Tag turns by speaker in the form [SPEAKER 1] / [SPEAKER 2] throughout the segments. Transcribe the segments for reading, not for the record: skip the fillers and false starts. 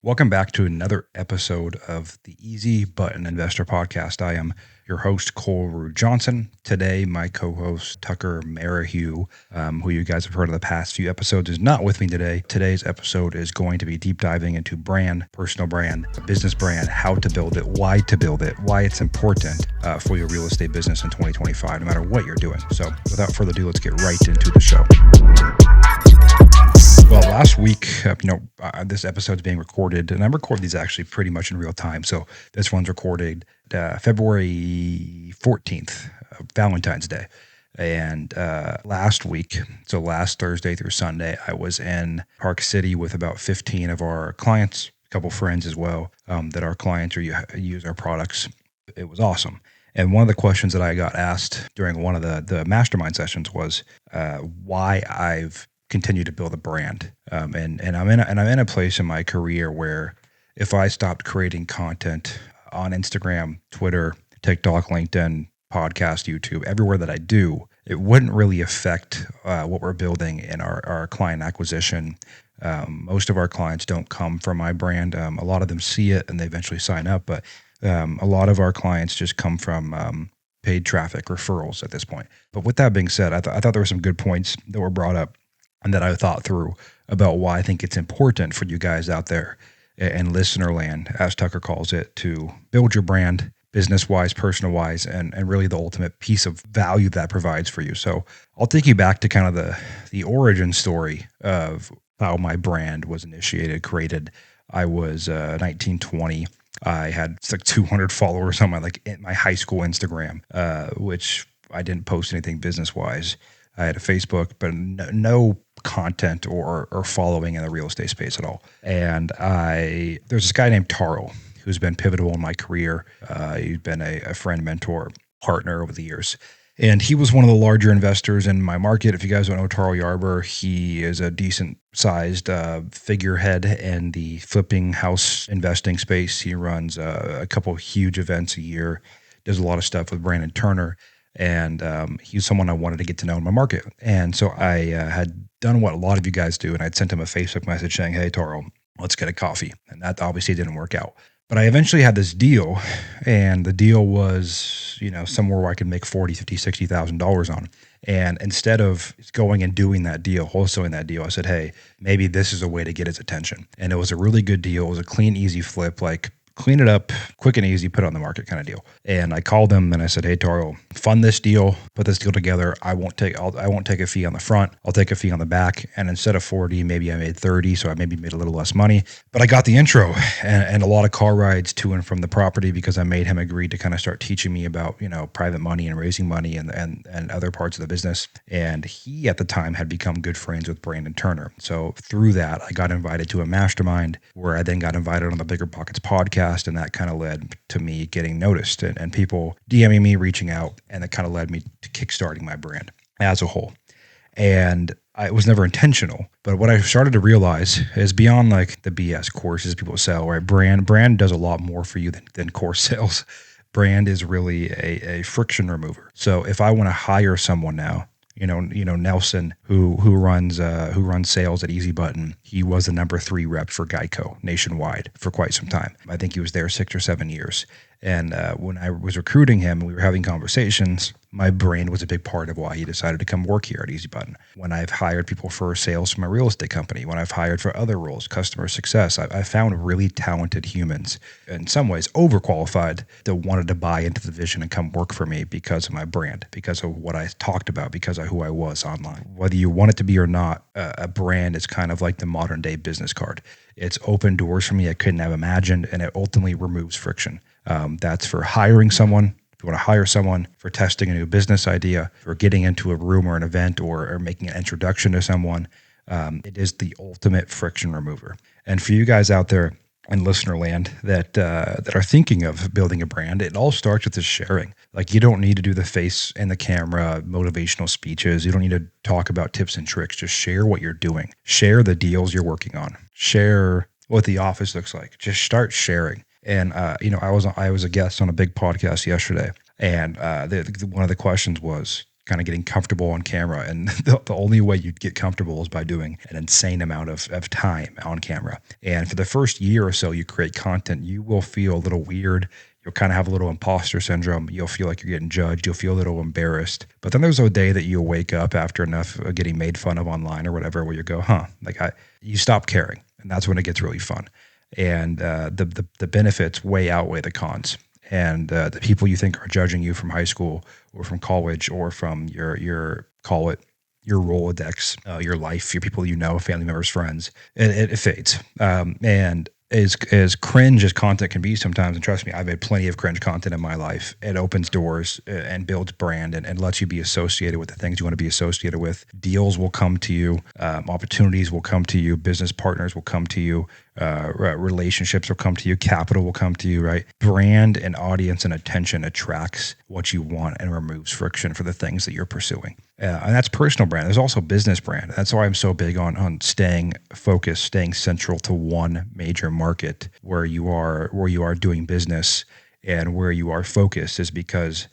[SPEAKER 1] Welcome back to another episode of the Easy Button Investor Podcast. I am your host, Cora Johnson. Today, my co-host, Tucker Merrihew, who you guys have heard of the past few episodes, is not with me today. Today's episode is going to be deep diving into brand, personal brand, a business brand, how to build it, why it's important for your real estate business in 2025, no matter what you're doing. So without further ado, let's get right into the show. Well, last week, this episode's being recorded, and I record these actually pretty much in real time. So this one's recorded February 14th, Valentine's Day. And last week, so last Thursday through Sunday, I was in Park City with about 15 of our clients, a couple friends as well, that our clients use our products. It was awesome. And one of the questions that I got asked during one of the mastermind sessions was why I've continue to build a brand. And I'm in a place in my career where if I stopped creating content on Instagram, Twitter, TikTok, LinkedIn, podcast, YouTube, everywhere that I do, it wouldn't really affect what we're building in our client acquisition. Most of our clients don't come from my brand. A lot of them see it and they eventually sign up, but a lot of our clients just come from paid traffic referrals at this point. But with that being said, I thought there were some good points that were brought up and that I thought through about why I think it's important for you guys out there in listener land, as Tucker calls it, to build your brand business-wise, personal-wise, and really the ultimate piece of value that provides for you. So I'll take you back to kind of the origin story of how my brand was initiated, created. I was 19, 20. I had like 200 followers on my high school Instagram, which I didn't post anything business-wise. I had a Facebook, but no content or following in the real estate space at all. And there's this guy named Taro who's been pivotal in my career. He's been a friend, mentor, partner over the years. And he was one of the larger investors in my market. If you guys don't know Taro Yarber, he is a decent sized figurehead in the flipping house investing space. He runs a couple huge events a year, does a lot of stuff with Brandon Turner. And he's someone I wanted to get to know in my market. And so I had done what a lot of you guys do, and I'd sent him a Facebook message saying, "Hey, Taro, let's get a coffee." And that obviously didn't work out. But I eventually had this deal, and the deal was, somewhere where I could make $40,000, $50,000, $60,000 on. And instead of going and doing that deal, wholesaling that deal, I said, hey, maybe this is a way to get his attention. And it was a really good deal. It was a clean, easy flip, like clean it up, quick and easy, put it on the market kind of deal. And I called them and I said, "Hey, Taro, fund this deal, put this deal together. I won't take a fee on the front. I'll take a fee on the back." And instead of 40, maybe I made 30. So I maybe made a little less money, but I got the intro and a lot of car rides to and from the property because I made him agree to kind of start teaching me about, private money and raising money and other parts of the business. And he at the time had become good friends with Brandon Turner. So through that, I got invited to a mastermind where I then got invited on the Bigger Pockets podcast. And that kind of led to me getting noticed and people DMing me, reaching out, and it kind of led me to kickstarting my brand as a whole. And it was never intentional, but what I started to realize is beyond like the BS courses people sell, right? Brand does a lot more for you than course sales. Brand is really a friction remover. So if I want to hire someone now, Nelson, who runs sales at Easy Button. He was the number 3 rep for Geico nationwide for quite some time. I think he was there 6 or 7 years. And when I was recruiting him, we were having conversations. My brand was a big part of why he decided to come work here at Easy Button. When I've hired people for sales for my real estate company, when I've hired for other roles, customer success, I found really talented humans, in some ways overqualified, that wanted to buy into the vision and come work for me because of my brand, because of what I talked about, because of who I was online. Whether you want it to be or not, a brand is kind of like the modern day business card. It's opened doors for me I couldn't have imagined, and it ultimately removes friction. That's for hiring someone. If you want to hire someone, for testing a new business idea, for getting into a room or an event or making an introduction to someone, it is the ultimate friction remover. And for you guys out there in listener land that are thinking of building a brand, it all starts with the sharing. Like, you don't need to do the face and the camera motivational speeches. You don't need to talk about tips and tricks. Just share what you're doing. Share the deals you're working on. Share what the office looks like. Just start sharing. And I was a guest on a big podcast yesterday, and one of the questions was, kind of getting comfortable on camera. And the only way you get comfortable is by doing an insane amount of time on camera. And for the first year or so you create content, you will feel a little weird. You'll kind of have a little imposter syndrome. You'll feel like you're getting judged. You'll feel a little embarrassed. But then there's a day that you'll wake up after enough of getting made fun of online or whatever, where you go, you stop caring. And that's when it gets really fun. And the benefits way outweigh the cons. And the people you think are judging you from high school or from college or from your call it your Rolodex, your life, your people you know, family members, friends, it fades. And as cringe as content can be sometimes, and trust me, I've made plenty of cringe content in my life. It opens doors and builds brand and lets you be associated with the things you want to be associated with. Deals will come to you. Opportunities will come to you. Business partners will come to you. Relationships will come to you. Capital will come to you, right? Brand and audience and attention attracts what you want and removes friction for the things that you're pursuing. And that's personal brand. There's also business brand. That's why I'm so big on staying focused, staying central to one major market where you are doing business and where you are focused, is because,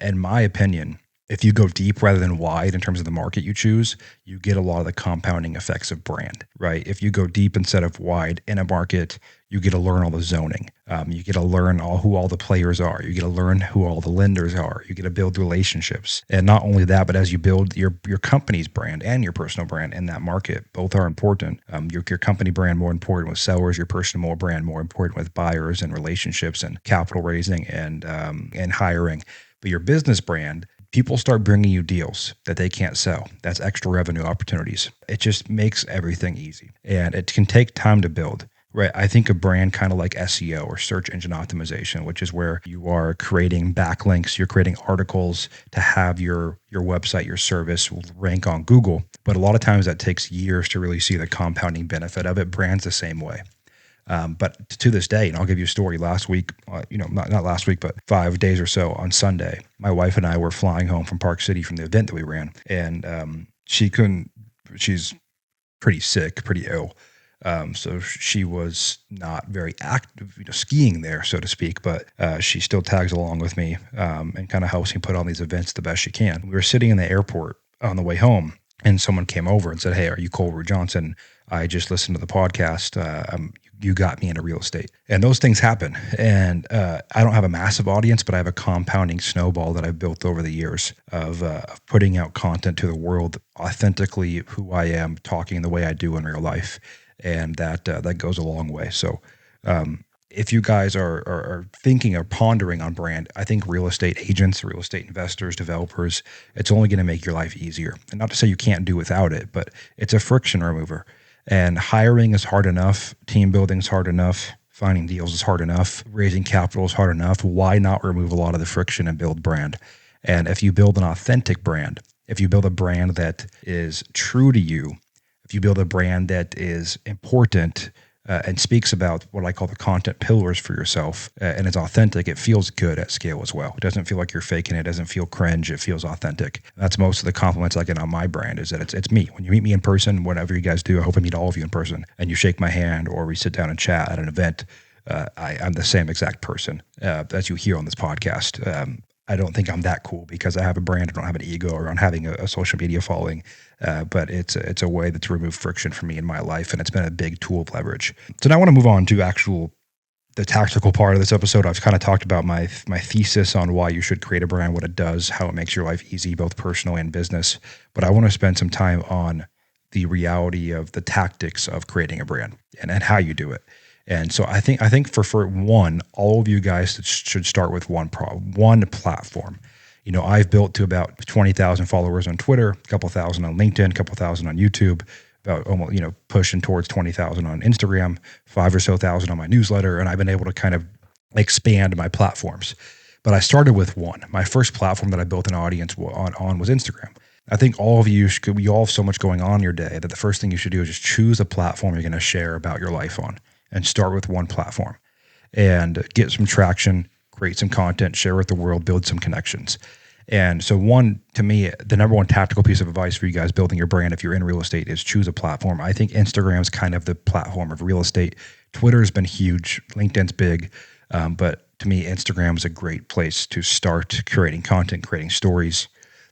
[SPEAKER 1] in my opinion, if you go deep rather than wide in terms of the market you choose, you get a lot of the compounding effects of brand, right? If you go deep instead of wide in a market, you get to learn all the zoning. You get to learn who all the players are. You get to learn who all the lenders are. You get to build relationships. And not only that, but as you build your company's brand and your personal brand in that market, both are important. Your company brand more important with sellers, your personal brand more important with buyers and relationships and capital raising and hiring. But your business brand, people start bringing you deals that they can't sell. That's extra revenue opportunities. It just makes everything easy. And it can take time to build, right? I think a brand kind of like SEO or search engine optimization, which is where you are creating backlinks, you're creating articles to have your website, your service rank on Google. But a lot of times that takes years to really see the compounding benefit of it. Brands the same way. But to this day, and I'll give you a story. Last week, not last week, but 5 days or so on Sunday, my wife and I were flying home from Park City from the event that we ran, and she's pretty sick, pretty ill. So she was not very active, skiing there, so to speak, but she still tags along with me and kind of helps me put on these events the best she can. We were sitting in the airport on the way home, and someone came over and said, "Hey, are you Cora Johnson? I just listened to the podcast. You got me into real estate." And those things happen. And I don't have a massive audience, but I have a compounding snowball that I've built over the years of putting out content to the world authentically, who I am, talking the way I do in real life. And that goes a long way. So if you guys are thinking or pondering on brand, I think real estate agents, real estate investors, developers, it's only going to make your life easier. And not to say you can't do without it, but it's a friction remover. And hiring is hard enough. Team building is hard enough. Finding deals is hard enough. Raising capital is hard enough. Why not remove a lot of the friction and build brand? And if you build an authentic brand, if you build a brand that is true to you, if you build a brand that is important and speaks about what I call the content pillars for yourself, and it's authentic, it feels good at scale as well. It doesn't feel like you're faking it. It doesn't feel cringe. It feels authentic. That's most of the compliments I get on my brand, is that it's me. When you meet me in person, whatever you guys do, I hope I meet all of you in person, and you shake my hand or we sit down and chat at an event, I'm the same exact person as you hear on this podcast. I don't think I'm that cool because I have a brand. I don't have an ego around having a social media following, but it's a way that's removed friction for me in my life, and it's been a big tool of leverage. So now I want to move on to the tactical part of this episode. I've kind of talked about my thesis on why you should create a brand, what it does, how it makes your life easy, both personal and business. But I want to spend some time on the reality of the tactics of creating a brand and how you do it. And so I think for one, all of you guys should start with one platform. I've built to about 20,000 followers on Twitter, a couple thousand on LinkedIn, a couple thousand on YouTube, about almost, pushing towards 20,000 on Instagram, 5 or so thousand on my newsletter. And I've been able to kind of expand my platforms. But I started with one. My first platform that I built an audience on was Instagram. I think all of you all have so much going on in your day that the first thing you should do is just choose a platform you're going to share about your life on, and start with one platform and get some traction, create some content, share with the world, build some connections. And so to me, the number one tactical piece of advice for you guys building your brand, if you're in real estate, is choose a platform. I think Instagram's kind of the platform of real estate. Twitter's been huge. LinkedIn's big. But to me, Instagram is a great place to start creating content, creating stories.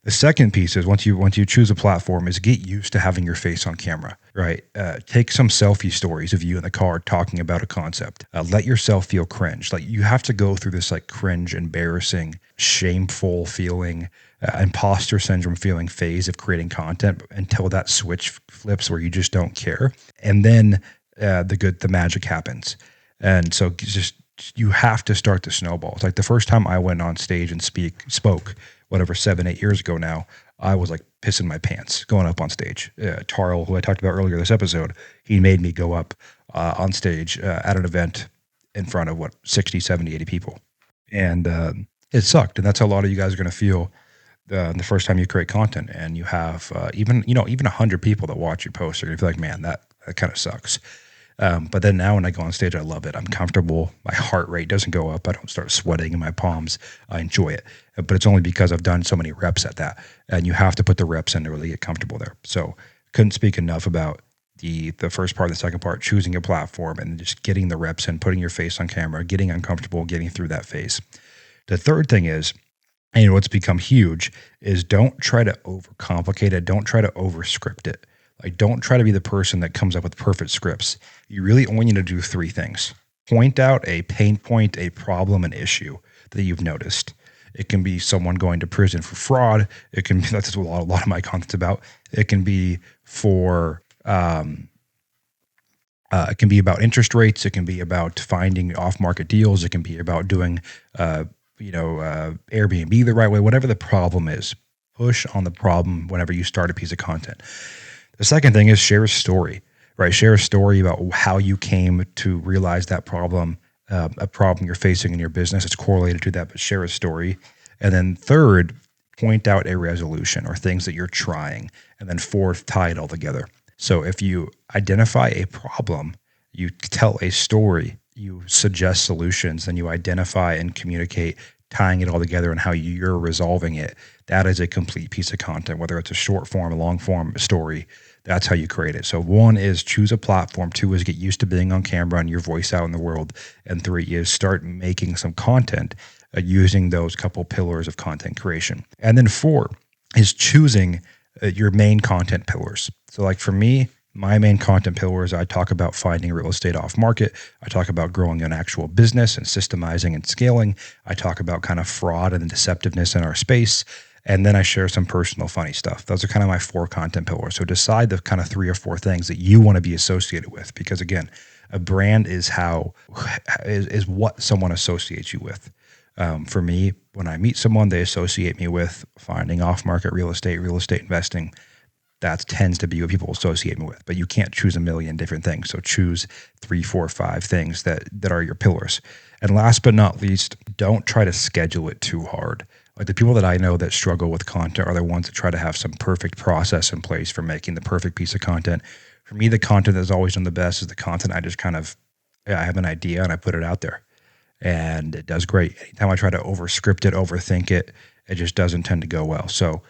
[SPEAKER 1] The second piece is once you choose a platform is get used to having your face on camera, right? Take some selfie stories of you in the car talking about a concept. Let yourself feel cringe. Like you have to go through this like cringe, embarrassing, shameful feeling, imposter syndrome feeling phase of creating content until that switch flips where you just don't care. And then the magic happens. And so just you have to start the snowball. It's like the first time I went on stage and spoke, whatever, 7-8 years ago now, I was like pissing my pants going up on stage. Tarl, who I talked about earlier this episode, he made me go up on stage at an event in front of 60, 70, 80 people. And it sucked. And that's how a lot of you guys are going to feel the first time you create content and you have even 100 people that watch your post are going to feel like, man, that kind of sucks. But then now when I go on stage, I love it. I'm comfortable. My heart rate doesn't go up. I don't start sweating in my palms. I enjoy it. But it's only because I've done so many reps at that. And you have to put the reps in to really get comfortable there. So couldn't speak enough about the first part, the second part, choosing a platform and just getting the reps in, putting your face on camera, getting uncomfortable, getting through that phase. The third thing is, and what's become huge, is don't try to overcomplicate it. Don't try to overscript it. Like, don't try to be the person that comes up with perfect scripts. You really only need to do 3 things. Point out a pain point, a problem, an issue that you've noticed. It can be someone going to prison for fraud. It can be, that's what a lot of my content's about. It can be for, it can be about interest rates. It can be about finding off-market deals. It can be about doing, Airbnb the right way. Whatever the problem is, push on the problem whenever you start a piece of content. The second thing is share a story, right? Share a story about how you came to realize that problem, a problem you're facing in your business. It's correlated to that, but share a story. And then third, point out a resolution or things that you're trying. And then fourth, tie it all together. So if you identify a problem, you tell a story, you suggest solutions, then you identify and communicate tying it all together and how you're resolving it. That is a complete piece of content, whether it's a short form, a long form, a story. That's how you create it. So 1 is choose a platform. 2 is get used to being on camera and your voice out in the world. And 3 is start making some content using those couple pillars of content creation. And then 4 is choosing your main content pillars. So like for me, my main content pillars, I talk about finding real estate off market. I talk about growing an actual business and systemizing and scaling. I talk about kind of fraud and deceptiveness in our space. And then I share some personal funny stuff. Those are kind of my 4 content pillars. So decide the kind of 3 or 4 things that you want to be associated with. Because again, a brand is what someone associates you with. For me, when I meet someone, they associate me with finding off-market real estate investing. That tends to be what people associate me with, but you can't choose a million different things. So choose 3, 4, 5 things that are your pillars. And last but not least, don't try to schedule it too hard. Like the people that I know that struggle with content are the ones that try to have some perfect process in place for making the perfect piece of content. For me, the content that's always done the best is the content I just I have an idea and I put it out there. And it does great. Anytime I try to overscript it, overthink it, it just doesn't tend to go well. So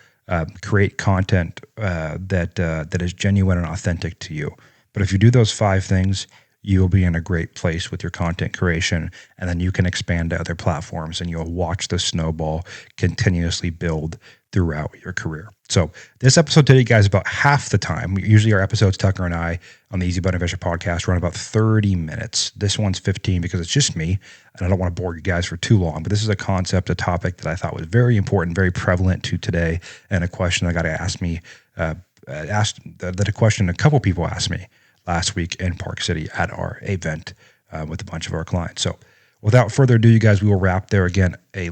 [SPEAKER 1] create content that is genuine and authentic to you. But if you do those 5 things, you'll be in a great place with your content creation, and then you can expand to other platforms and you'll watch the snowball continuously build throughout your career. So this episode today, guys, about half the time. Usually our episodes, Tucker and I on the Easy Button Investor podcast, run about 30 minutes. This one's 15 because it's just me, and I don't want to bore you guys for too long. But this is a concept, a topic that I thought was very important, very prevalent to today, and a question that got asked me, a question a couple people asked me last week in Park City at our event with a bunch of our clients. So without further ado, you guys, we will wrap there. Again, a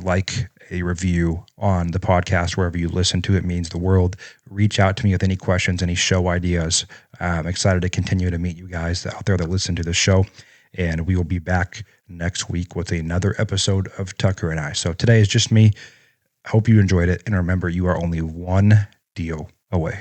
[SPEAKER 1] review on the podcast, wherever you listen to it, means the world. Reach out to me with any questions, any show ideas. I'm excited to continue to meet you guys out there that listen to the show. And we will be back next week with another episode of Tucker and I. So today is just me. I hope you enjoyed it. And remember, you are only one deal away.